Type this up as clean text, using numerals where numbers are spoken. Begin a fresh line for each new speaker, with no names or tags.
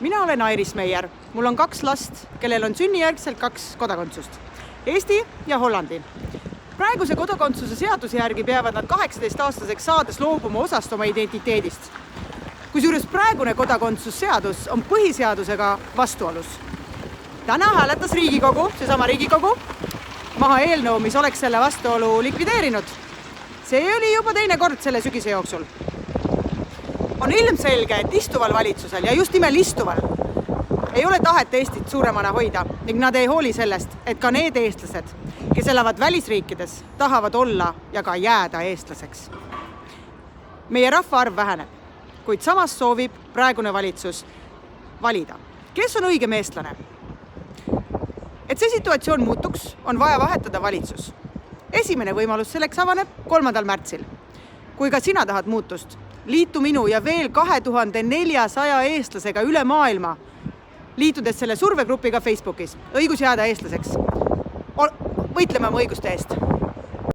Mina olen Airis Meier. Mul on 2 last, kellel on sünnijärgselt 2 kodakondsust. Eesti ja Hollandi. Praeguse kodakondsuse seaduse järgi peavad nad 18-aastaseks saades loobuma osast oma identiteedist. Kusjuures praegune kodakondsusseadus on põhiseadusega vastuolus. Täna hääletas Riigikogu, seesama Riigikogu, maha eelnõu, mis oleks selle vastuolu likvideerinud. See oli juba teine kord selle sügise jooksul. On ilmselge, et istuval valitsusel ja just nimel istuval ei ole tahet Eestit suuremana hoida ning nad ei hooli sellest, et ka need eestlased, kes elavad välisriikides, tahavad olla ja ka jääda eestlaseks. Meie rahvaarv väheneb, kuid samas soovib praegune valitsus valida, kes on õigem eestlane. Et see situatsioon muutuks, on vaja vahetada valitsus. Esimene võimalus selleks avaneb 3. märtsil. Kui ka sina tahad muutust, liitu minu ja veel 2400 eestlasega üle maailma, liitudes selle survegrupiga Facebookis. Õigus jääda eestlaseks. Võitleme oma õiguste eest.